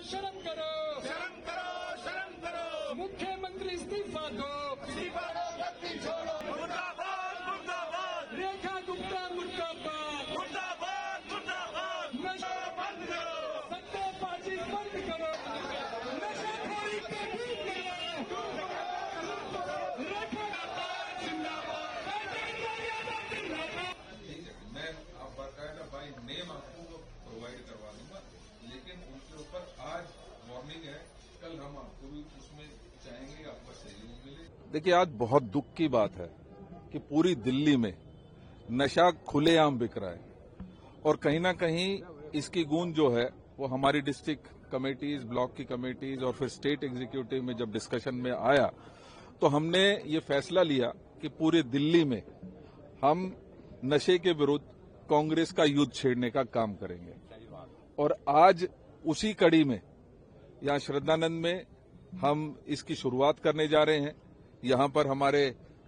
शर्म करो, शर्म करो, शर्म करो। मुख्यमंत्री इस्तीफा दो, इस्तीफा दो, गद्दी छोड़ो। मुर्दाबाद, मुर्दाबाद, रेखा गुप्ता मुर्दाबाद, मुर्दाबाद, मुर्दाबाद। नशा बंद करो, सट्टेबाजी बंद करो, नशाखोरी को दूर करो, रेखा गुप्ता जिंदाबाद, ठीक है, मैं आप बाकायदा बाई नेम आपको प्रोवाइड करवा दूंगा, लेकिन उनके ऊपर आज वार्निंग है, कल हम आपको भी उसमें चाहेंगे आपका सहयोग मिले। देखिए, आज बहुत दुख की बात है कि पूरी दिल्ली में नशा खुलेआम बिक रहा है और कहीं ना कहीं इसकी गूंज जो है वो हमारी डिस्ट्रिक्ट कमेटीज, ब्लॉक की कमेटीज और फिर स्टेट एग्जीक्यूटिव में जब डिस्कशन में आया तो हमने ये फैसला लिया कि पूरे दिल्ली में हम नशे के विरुद्ध कांग्रेस का युद्ध छेड़ने का काम करेंगे। और आज उसी कड़ी में यहाँ श्रद्धानंद में हम इसकी शुरुआत करने जा रहे हैं। यहाँ पर हमारे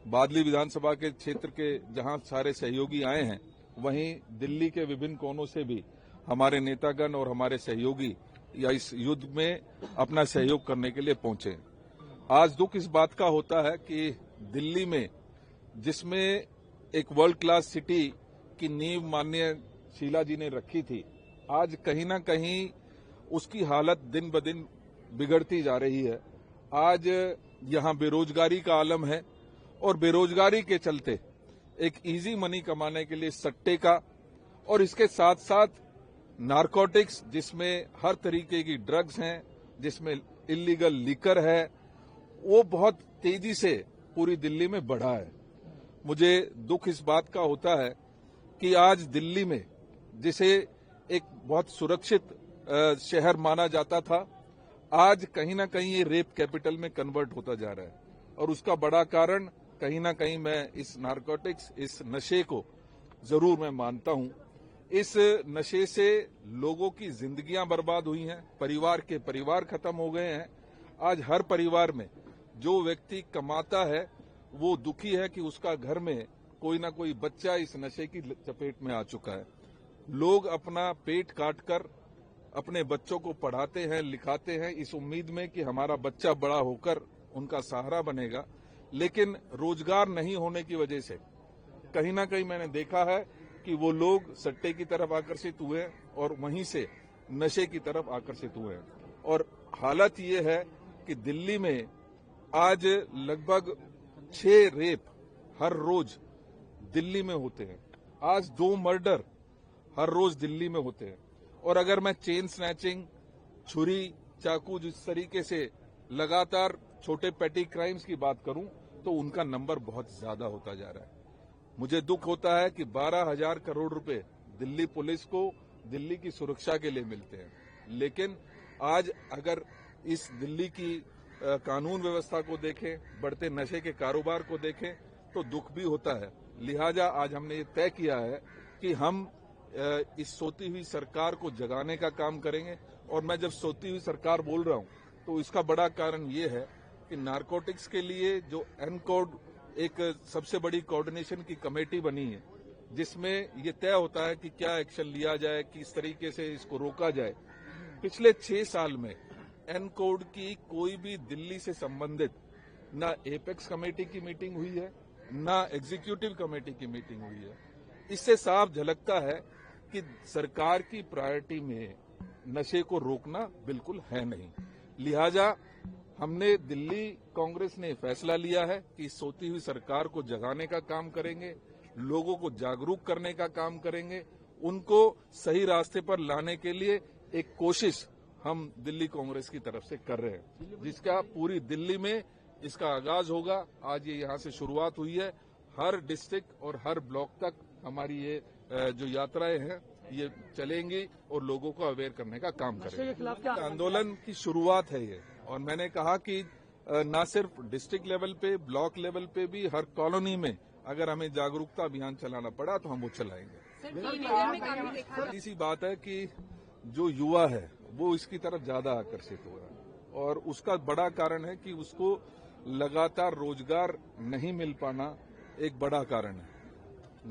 बादली विधानसभा के क्षेत्र के जहाँ सारे सहयोगी आए हैं, वहीं दिल्ली के विभिन्न कोनों से भी हमारे नेतागण और हमारे सहयोगी या इस युद्ध में अपना सहयोग करने के लिए पहुंचे हैं। आज दुख इस बात का होता है कि दिल्ली में, जिसमें एक वर्ल्ड क्लास सिटी की नींव माननीय शीला जी ने रखी थी, आज कहीं ना कहीं उसकी हालत दिन ब दिन बिगड़ती जा रही है। आज यहां बेरोजगारी का आलम है और बेरोजगारी के चलते एक इजी मनी कमाने के लिए सट्टे का और इसके साथ साथ नारकोटिक्स, जिसमें हर तरीके की ड्रग्स हैं, जिसमें इलीगल लिकर है, वो बहुत तेजी से पूरी दिल्ली में बढ़ा है। मुझे दुख इस बात का होता है कि आज दिल्ली में, जिसे एक बहुत सुरक्षित शहर माना जाता था, आज कहीं ना कहीं ये रेप कैपिटल में कन्वर्ट होता जा रहा है। और उसका बड़ा कारण कहीं ना कहीं मैं इस नारकोटिक्स, इस नशे को जरूर मैं मानता हूं। इस नशे से लोगों की जिंदगियां बर्बाद हुई हैं, परिवार के परिवार खत्म हो गए हैं। आज हर परिवार में जो व्यक्ति कमाता है वो दुखी है कि उसका घर में कोई ना कोई बच्चा इस नशे की चपेट में आ चुका है। लोग अपना पेट काटकर अपने बच्चों को पढ़ाते हैं, लिखाते हैं इस उम्मीद में कि हमारा बच्चा बड़ा होकर उनका सहारा बनेगा, लेकिन रोजगार नहीं होने की वजह से कहीं ना कहीं मैंने देखा है कि वो लोग सट्टे की तरफ आकर्षित हुए और वहीं से नशे की तरफ आकर्षित हुए हैं। और हालत ये है कि दिल्ली में आज लगभग 6 रेप हर रोज दिल्ली में होते हैं। आज 2 मर्डर हर रोज दिल्ली में होते हैं। और अगर मैं चेन स्नैचिंग, छुरी, चाकू, जिस तरीके से लगातार छोटे पेटी क्राइम्स की बात करूं तो उनका नंबर बहुत ज्यादा होता जा रहा है। मुझे दुख होता है कि 12,000 करोड़ रुपए दिल्ली पुलिस को दिल्ली की सुरक्षा के लिए मिलते हैं, लेकिन आज अगर इस दिल्ली की कानून व्यवस्था को देखें, बढ़ते नशे के कारोबार को देखें तो दुख भी होता है। लिहाजा आज हमने ये तय किया है कि हम इस सोती हुई सरकार को जगाने का काम करेंगे। और मैं जब सोती हुई सरकार बोल रहा हूं तो इसका बड़ा कारण ये है कि नारकोटिक्स के लिए जो एनकोड, एक सबसे बड़ी कोऑर्डिनेशन की कमेटी बनी है, जिसमें ये तय होता है कि क्या एक्शन लिया जाए, किस तरीके से इसको रोका जाए। पिछले 6 साल में एनकोड की कोई भी दिल्ली से संबंधित ना एपेक्स कमेटी की मीटिंग हुई है, ना एग्जीक्यूटिव कमेटी की मीटिंग हुई है। इससे साफ झलकता है कि सरकार की प्रायोरिटी में नशे को रोकना बिल्कुल है नहीं। लिहाजा हमने, दिल्ली कांग्रेस ने फैसला लिया है कि सोती हुई सरकार को जगाने का काम करेंगे, लोगों को जागरूक करने का काम करेंगे, उनको सही रास्ते पर लाने के लिए एक कोशिश हम दिल्ली कांग्रेस की तरफ से कर रहे हैं, जिसका पूरी दिल्ली में इसका आगाज होगा। आज ये यहाँ से शुरुआत हुई है। हर डिस्ट्रिक्ट और हर ब्लॉक तक हमारी ये जो यात्राएं हैं ये चलेंगी और लोगों को अवेयर करने का काम करेंगे। आंदोलन की शुरुआत है ये, और मैंने कहा कि न सिर्फ डिस्ट्रिक्ट लेवल पे, ब्लॉक लेवल पे भी हर कॉलोनी में अगर हमें जागरूकता अभियान चलाना पड़ा तो हम वो चलाएंगे। इसी बात है कि जो युवा है वो इसकी तरफ ज्यादा आकर्षित हो रहा है और उसका बड़ा कारण है कि उसको लगातार रोजगार नहीं मिल पाना एक बड़ा कारण है।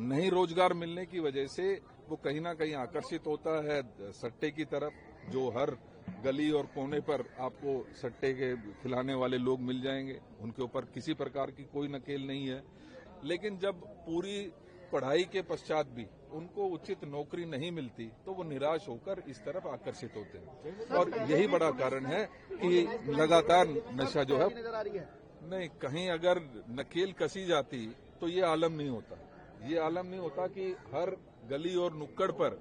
नहीं रोजगार मिलने की वजह से वो कहीं ना कहीं आकर्षित होता है सट्टे की तरफ, जो हर गली और कोने पर आपको सट्टे के खिलाने वाले लोग मिल जाएंगे, उनके ऊपर किसी प्रकार की कोई नकेल नहीं है। लेकिन जब पूरी पढ़ाई के पश्चात भी उनको उचित नौकरी नहीं मिलती तो वो निराश होकर इस तरफ आकर्षित होते हैं, और यही बड़ा कारण है कि लगातार नशा जो है नहीं, कहीं अगर नकेल कसी जाती तो ये आलम नहीं होता। ये आलम नहीं होता कि हर गली और नुक्कड़ पर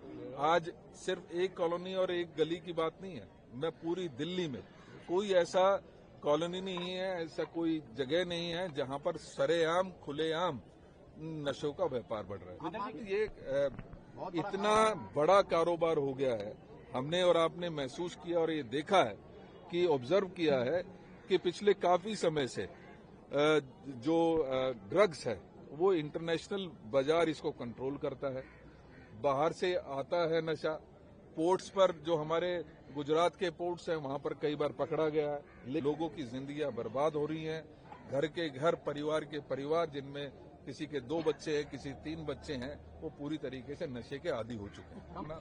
आज सिर्फ एक कॉलोनी और एक गली की बात नहीं है। मैं पूरी दिल्ली में कोई ऐसा कॉलोनी नहीं है, ऐसा कोई जगह नहीं है जहां पर सरेआम खुलेआम नशों का व्यापार बढ़ रहा है। ये इतना बड़ा कारोबार हो गया है, हमने और आपने महसूस किया और ये देखा है कि ऑब्जर्व किया है कि पिछले काफी समय से जो ड्रग्स है वो इंटरनेशनल बाजार इसको कंट्रोल करता है। बाहर से आता है नशा, पोर्ट्स पर जो हमारे गुजरात के पोर्ट्स हैं वहां पर कई बार पकड़ा गया है। लोगों की जिंदगियां बर्बाद हो रही हैं, घर के घर, परिवार के परिवार, जिनमें किसी के 2 बच्चे हैं, किसी 3 बच्चे हैं, वो पूरी तरीके से नशे के आदी हो चुके हैं।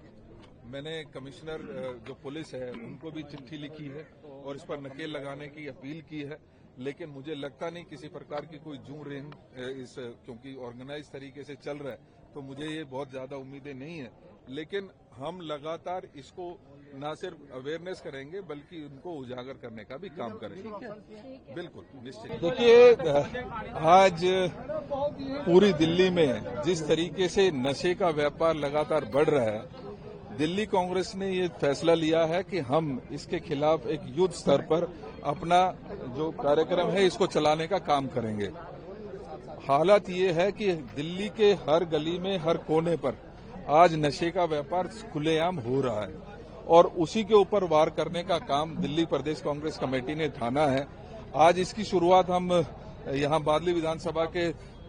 मैंने कमिश्नर जो पुलिस है उनको भी चिट्ठी लिखी है और इस पर नकेल लगाने की अपील की है, लेकिन मुझे लगता नहीं किसी प्रकार की कोई जू रेन इस, क्योंकि ऑर्गेनाइज तरीके से चल रहा है तो मुझे ये बहुत ज्यादा उम्मीदें नहीं है। लेकिन हम लगातार इसको न सिर्फ अवेयरनेस करेंगे बल्कि उनको उजागर करने का भी काम करेंगे। बिल्कुल निश्चित। देखिए, आज पूरी दिल्ली में जिस तरीके से नशे का व्यापार लगातार बढ़ रहा है, दिल्ली कांग्रेस ने ये फैसला लिया है कि हम इसके खिलाफ एक युद्ध स्तर पर अपना जो कार्यक्रम है इसको चलाने का काम करेंगे। हालत ये है कि दिल्ली के हर गली में, हर कोने पर आज नशे का व्यापार खुलेआम हो रहा है और उसी के ऊपर वार करने का काम दिल्ली प्रदेश कांग्रेस कमेटी ने ठाना है। आज इसकी शुरुआत हम यहां बादली विधानसभा के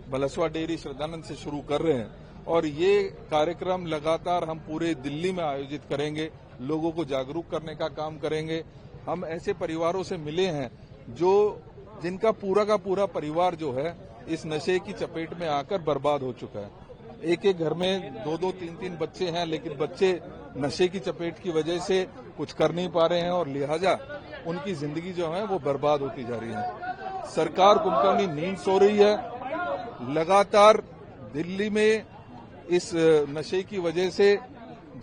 बलसवा डेयरी श्रद्धानंद से शुरू कर रहे हैं और ये कार्यक्रम लगातार हम पूरे दिल्ली में आयोजित करेंगे, लोगों को जागरूक करने का काम करेंगे। हम ऐसे परिवारों से मिले हैं जिनका पूरा का पूरा परिवार जो है इस नशे की चपेट में आकर बर्बाद हो चुका है। एक एक घर में 2-2, 3-3 बच्चे हैं, लेकिन बच्चे नशे की चपेट की वजह से कुछ कर नहीं पा रहे हैं और लिहाजा उनकी जिंदगी जो है वो बर्बाद होती जा रही है। सरकार कुंभकर्णी नींद सो रही है। लगातार दिल्ली में इस नशे की वजह से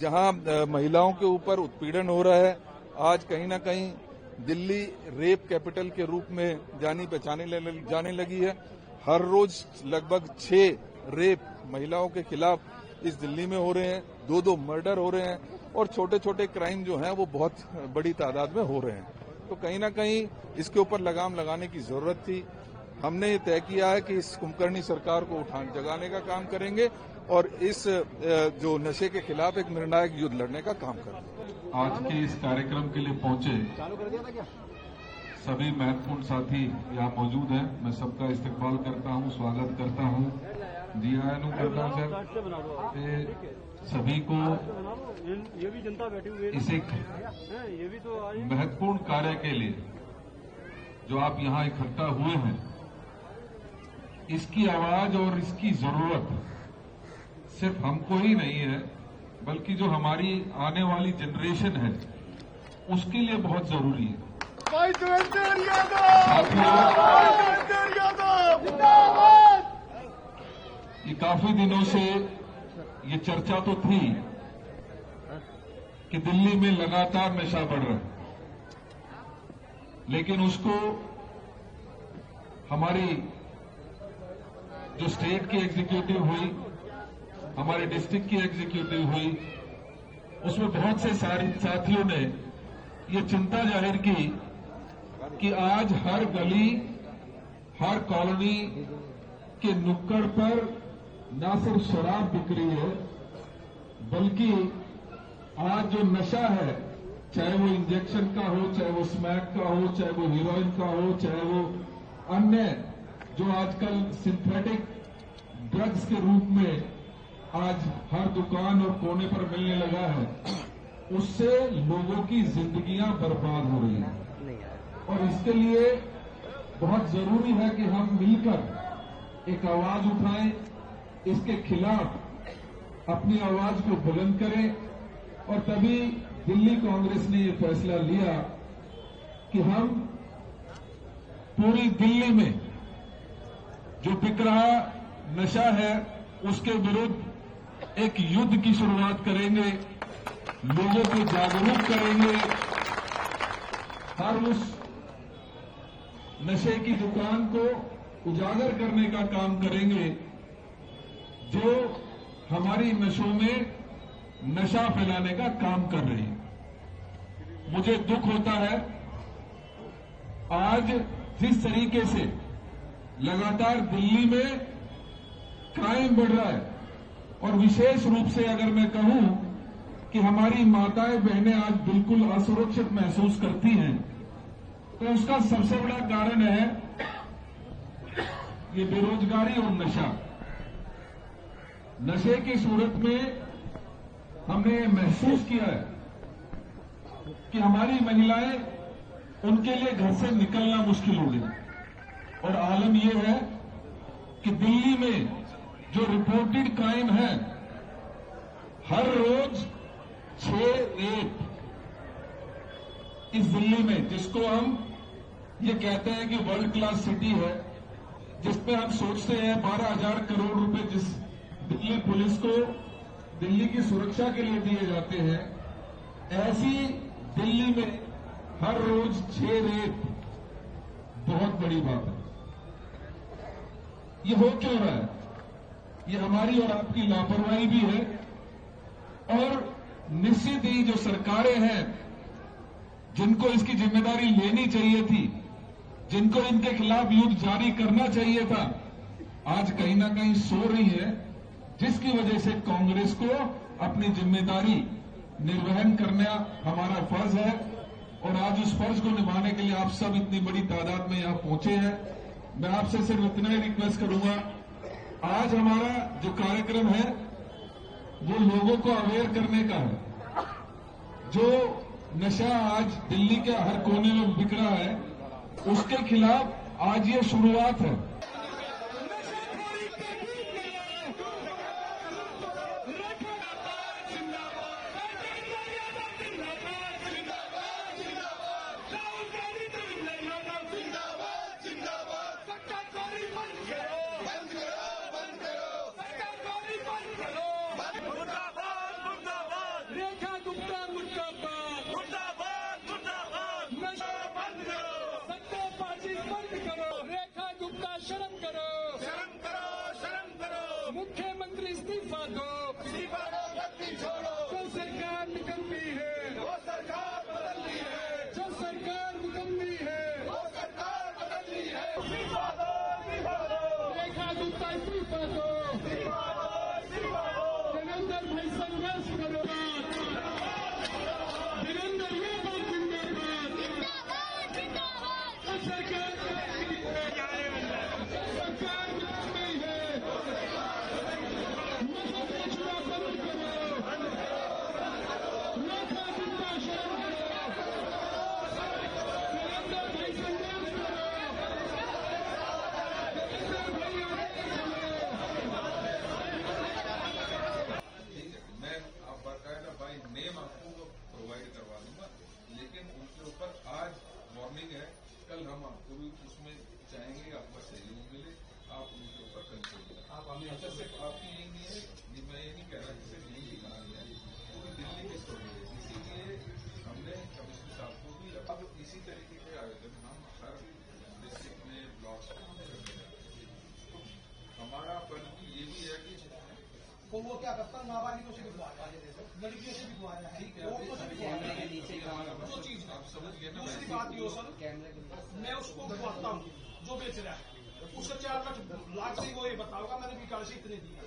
जहां महिलाओं के ऊपर उत्पीड़न हो रहा है, आज कहीं ना कहीं दिल्ली रेप कैपिटल के रूप में जाने लगी है। हर रोज लगभग 6 रेप महिलाओं के खिलाफ इस दिल्ली में हो रहे हैं, 2-2 मर्डर हो रहे हैं और छोटे छोटे क्राइम जो हैं वो बहुत बड़ी तादाद में हो रहे हैं। तो कहीं ना कहीं इसके ऊपर लगाम लगाने की जरूरत थी। हमने ये तय किया है कि इस कुंभकर्णी सरकार को जगाने का काम करेंगे और इस जो नशे के खिलाफ एक निर्णायक युद्ध लड़ने का काम करेंगे। आज के इस कार्यक्रम के लिए पहुंचे सभी महत्वपूर्ण साथी यहाँ मौजूद हैं, मैं सबका इस्तकबाल करता हूँ, स्वागत करता हूँ, जी आयनु करता हूँ सर। सभी को ये भी जनता बैठी हुई है, इस एक ये भी तो महत्वपूर्ण कार्य के लिए जो आप यहाँ इकट्ठा हुए हैं, इसकी आवाज और इसकी जरूरत सिर्फ हमको ही नहीं है बल्कि जो हमारी आने वाली जनरेशन है उसके लिए बहुत जरूरी है। ये काफी दिनों से ये चर्चा तो थी कि दिल्ली में लगातार नशा बढ़ रहा है, लेकिन उसको हमारी जो स्टेट की एग्जीक्यूटिव हुई, हमारे डिस्ट्रिक्ट की एग्जीक्यूटिव हुई, उसमें बहुत से साथियों ने ये चिंता जाहिर की कि आज हर गली, हर कॉलोनी के नुक्कड़ पर न सिर्फ शराब बिक रही है बल्कि आज जो नशा है, चाहे वो इंजेक्शन का हो, चाहे वो स्मैक का हो, चाहे वो हीरोइन का हो, चाहे वो अन्य जो आजकल सिंथेटिक ड्रग्स के रूप में आज हर दुकान और कोने पर मिलने लगा है, उससे लोगों की जिंदगियां बर्बाद हो रही हैं। और इसके लिए बहुत जरूरी है कि हम मिलकर एक आवाज उठाएं, इसके खिलाफ अपनी आवाज को बुलंद करें और तभी दिल्ली कांग्रेस ने ये फैसला लिया कि हम पूरी दिल्ली में जो बिक रहा नशा है उसके विरुद्ध एक युद्ध की शुरुआत करेंगे, लोगों को जागरूक करेंगे, हर उस नशे की दुकान को उजागर करने का काम करेंगे जो हमारी नशों में नशा फैलाने का काम कर रही है। मुझे दुख होता है आज जिस तरीके से लगातार दिल्ली में क्राइम बढ़ रहा है और विशेष रूप से अगर मैं कहूं कि हमारी माताएं बहनें आज बिल्कुल असुरक्षित महसूस करती हैं, तो उसका सबसे बड़ा कारण है ये बेरोजगारी और नशा। नशे की सूरत में हमने महसूस किया है कि हमारी महिलाएं, उनके लिए घर से निकलना मुश्किल हो गया और आलम यह है कि दिल्ली में जो रिपोर्टेड क्राइम है, हर रोज 6 रेप इस दिल्ली में, जिसको हम ये कहते हैं कि वर्ल्ड क्लास सिटी है, जिसमें हम सोचते हैं 12,000 करोड़ रुपए जिस दिल्ली पुलिस को दिल्ली की सुरक्षा के लिए दिए जाते हैं, ऐसी दिल्ली में हर रोज 6 रेप बहुत बड़ी बात है। ये हो क्यों रहा है? ये हमारी और आपकी लापरवाही भी है और निश्चित ही जो सरकारें हैं जिनको इसकी जिम्मेदारी लेनी चाहिए थी, जिनको इनके खिलाफ युद्ध जारी करना चाहिए था, आज कहीं ना कहीं सो रही है, जिसकी वजह से कांग्रेस को अपनी जिम्मेदारी निर्वहन करना हमारा फर्ज है और आज उस फर्ज को निभाने के लिए आप सब इतनी बड़ी तादाद में यहां पहुंचे हैं। मैं आपसे सिर्फ इतना ही रिक्वेस्ट करूंगा, आज हमारा जो कार्यक्रम है वो लोगों को अवेयर करने का है। जो नशा आज दिल्ली के हर कोने में बिक रहा है, उसके खिलाफ आज ये शुरुआत है। रेखा गुप्ता मुर्दाबाद, सट्टेबाजी बंद करो। रेखा गुप्ता शर्म करो, शर्म करो। मुख्यमंत्री इस्तीफा दो। जो सरकार निकलती है, वो सरकार बदलनी है, जो सरकार निकलती है, वो सरकार बदलनी है। इस्तीफा दो। रेखा गुप्ता इस्तीफा दो। जगंदर भाई संघर्ष करो। जगंदर ये बात जिंदाबाद। सरकार सरकार निकलती है, नशा बेचना बंद करो। रेखा गुप्ता शर्म करो। जगंदर भाई संघर्ष करो। जगंदर भाई ठीक है, मैं आप बाकायदा बाई नेम आपको प्रोवाइड करवा दूंगा, लेकिन उनके ऊपर आज वार्निंग है, कल हम आपको भी उसमें चाहेंगे आपका सहयोग मिले, आप उनके ऊपर कंट्रोल करें। आप हमें अच्छा सिर्फ आपकी यही नहीं है, ये मैं ये नहीं कह रहा कि सिर्फ यही कहानी है, पूरी दिल्ली की स्टोरी है। इसीलिए हमने कमिश्नर साहब को भी अब इसी तरीके के आयोजन हम हर डिस्ट्रिक्ट में ब्लॉक हमारा फर्ज भी ये भी है कि तो वो क्या करता है, नाबालिगों से बिठवाया है, लड़कियों से बिठवाया है, औरतों से बिठवाया है। वो चीज आप समझ गए ना। दूसरी बात ये हो सर, मैं उसको बिठवाता हूँ जो बेच रहा है, उससे 4 लाख से वो ये बताओगा मैंने बीकानेर से इतने दिए,